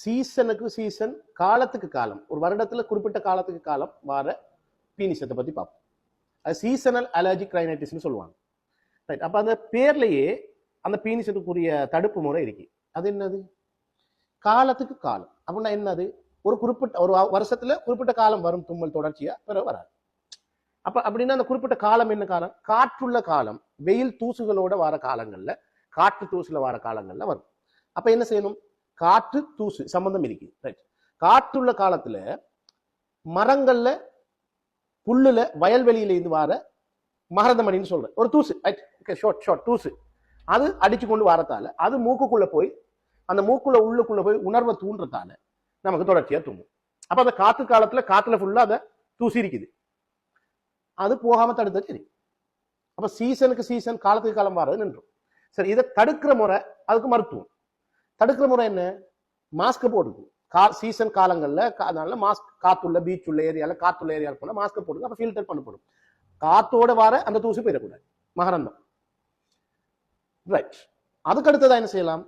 சீசனுக்கு சீசன், காலத்துக்கு காலம், ஒரு வருடத்துல குறிப்பிட்ட காலத்துக்கு காலம் வார பீனிசத்தை பத்தி பார்ப்போம். அது சீசனல் அலர்ஜிக் ரைனைட்டிஸ்னு சொல்லுவாங்க. ரைட். அப்ப அந்த பேர்லயே அந்த பீனிசத்துக்குரிய தடுப்பு முறை இருக்கு. அது என்னது? காலத்துக்கு காலம். அப்படின்னா என்னது? ஒரு குறிப்பிட்ட ஒரு வருஷத்துல குறிப்பிட்ட காலம் வரும் தும்மல் தொடர்ச்சியா, பிறகு வராது. அப்ப அப்படின்னா அந்த குறிப்பிட்ட காலம் என்ன காலம்? காற்றுள்ள காலம், வெயில் தூசுகளோட வர காலங்கள்ல, காற்று தூசுல வர காலங்கள்ல வரும். அப்ப என்ன செய்யணும்? காற்று தூசு சம்பந்தம் இருக்கு. ரைட். காற்றுள்ள காலத்துல மரங்கள்ல, புல்லுல, வயல்வெளியில இருந்து வர மகரந்தமணின்னு சொல்றேன், ஒரு தூசு, ஷார்ட் தூசு, அது அடிச்சு கொண்டு வரத்தால அது மூக்குக்குள்ள போய் அந்த உள்ளுக்குள்ள போய் உணர்வை தூண்டுறதால நமக்கு தொடர்ச்சியா தூங்கும். அப்ப அந்த காத்து காலத்துல காத்துல ஃபுல்லா அந்த தூசி இருக்குது, அது போகாம தடுத்த சரி. அப்ப சீசனுக்கு சீசன், காலத்துக்கு காலம் வர்றது நின்றும். சரி, இதை தடுக்கிற முறை, அதுக்கு மருத்துவம். தடுக்கிற முறை என்ன? மாஸ்க் போட்டுக்கும். சீசன் காலங்கள்ல அதனால மாஸ்க், காத்துள்ள பீச் உள்ள ஏரியால, காத்துள்ள ஏரியால போனா மாஸ்க் போடுங்க. அப்ப ஃபில்டர் பண்ணப்படும். காத்தோட வர அந்த தூசி போயிடக்கூடாது, மகரந்தம். ரைட். அதுக்கு அடுத்ததா என்ன செய்யலாம்?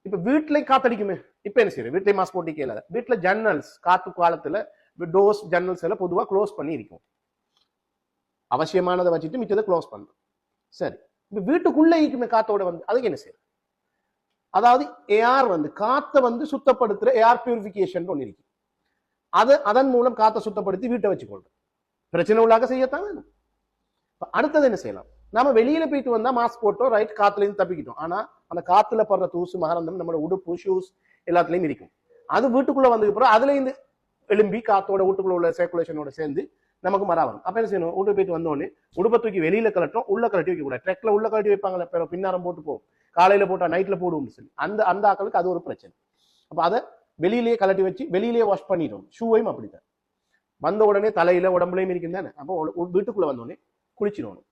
இப்ப வீட்லயும் காத்தடிக்குமே, இப்ப என்ன செய்யறது? வீட்லயும் மாஸ்க் போட்டு கேளாத. வீட்டுல ஜன்னல்ஸ், காத்து காலத்துல டோர்ஸ் ஜன்னல்ஸ் எல்லாம் பொதுவா க்ளோஸ் பண்ணி இருக்கும். அவசியமானதை வச்சுட்டு மிச்சத்தை க்ளோஸ் பண்ணும். சரி, இப்ப வீட்டுக்குள்ள இருக்குமே காத்தோட வந்து, அதுக்கு என்ன செய்யறது? அதாவது ஏஆர் வந்து காத்தை வந்து சுத்தப்படுத்துற ஏஆர் பியூரிபிகேஷன் ஒன்று இருக்கு. அதன் மூலம் காத்தை சுத்தப்படுத்தி வீட்டை வச்சுக்கொள்றோம். பிரச்சனை உள்ளாக செய்யத்தான் வேணும். அடுத்தது என்ன செய்யலாம்? நாம வெளியில போயிட்டு வந்தா மாஸ்க் போட்டோம், ரைட், காத்துல இருந்து தப்பிக்கிட்டோம். ஆனா அந்த காத்துல படுற தூசு, மகரந்தம் நம்மளோட உடுப்பு, ஷூஸ் எல்லாத்துலயும் இருக்கும். அது வீட்டுக்குள்ள வந்ததுக்கு அப்புறம் அதுல இருந்து எழும்பி காத்தோட வீட்டுக்குள்ள உள்ள சர்க்குலேஷனோட சேர்ந்து நமக்கு மர வரும். அப்ப என்ன செய்யணும்? வீட்டுக்கு போயிட்டு வந்தோடனே உடுப்பை தூக்கி வெளியில கலட்டும், உள்ள கலட்டி வைக்க கூடாது. ட்ரெக்ல உள்ள கலட்டி வைப்பாங்களே, பின்னாரம் போட்டு போகும், காலையில போட்டா நைட்ல போடுவோம் சொல்லி, அந்த ஆக்களுக்கு அது ஒரு பிரச்சனை. அப்ப அதை வெளியிலேயே கலட்டி வச்சு வெளியிலேயே வாஷ் பண்ணிடும். ஷூவையும் அப்படித்தான். வந்த உடனே தலையில உடம்புலையும் இருக்கும் தானே, அப்போ வீட்டுக்குள்ள வந்தோடனே குளிச்சிடணும்.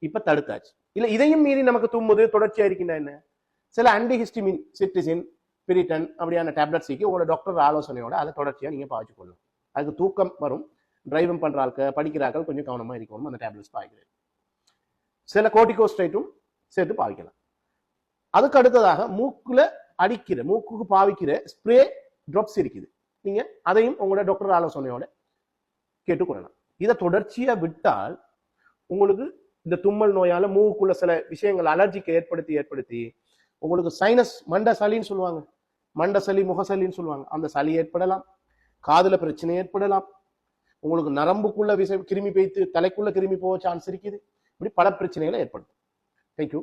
இப்ப தடுத்தாச்சு. இல்ல இதையும் மீறி நமக்கு தும்முது தொடர்ச்சியா இருக்கின்ற என்ன? சில ஆன்டிஹிஸ்டிமின், சிட்ரிசின், பிரிட்டன் அப்படியான டேப்லெட்ஸ் உங்களோட டாக்டர் ஆலோசனையோட அதை தொடர்ச்சியா நீங்க பாவிச்சு கொள்ளலாம். அதுக்கு தூக்கம் வரும். டிரைவிங் பண்ற ஆட்கள், படிக்கிற ஆட்கள் கொஞ்சம் கவனமா இருக்கணும் அந்த டேப்லெட்ஸ் பாவிக்கிறது. சில கோர்டிகோஸ்டரைட்டும் சேர்த்து பாவிக்கலாம். அதுக்கு அடுத்ததாக மூக்குல அடிக்கிற, மூக்குக்கு பாவிக்கிற ஸ்ப்ரே ட்ராப்ஸ் இருக்குது. நீங்க அதையும் உங்களோட டாக்டர் ஆலோசனையோட கேட்டுக்கொள்ளலாம். இதை தொடர்ச்சியா விட்டால் உங்களுக்கு இந்த தும்மல் நோயால மூக்குள்ள சில விஷயங்கள் அலர்ஜிக்கு ஏற்படுத்தி உங்களுக்கு சைனஸ், மண்ட சளின்னு சொல்லுவாங்க, மண்ட சளி, முகசளின்னு சொல்லுவாங்க, அந்த சளி ஏற்படலாம். காதுல பிரச்சனை ஏற்படலாம். உங்களுக்கு நரம்புக்குள்ள கிருமி பேய்த்து தலைக்குள்ள கிருமி போக சான்ஸ் இருக்குது. இப்படி பல பிரச்சனைகளை ஏற்படும். தேங்க்யூ.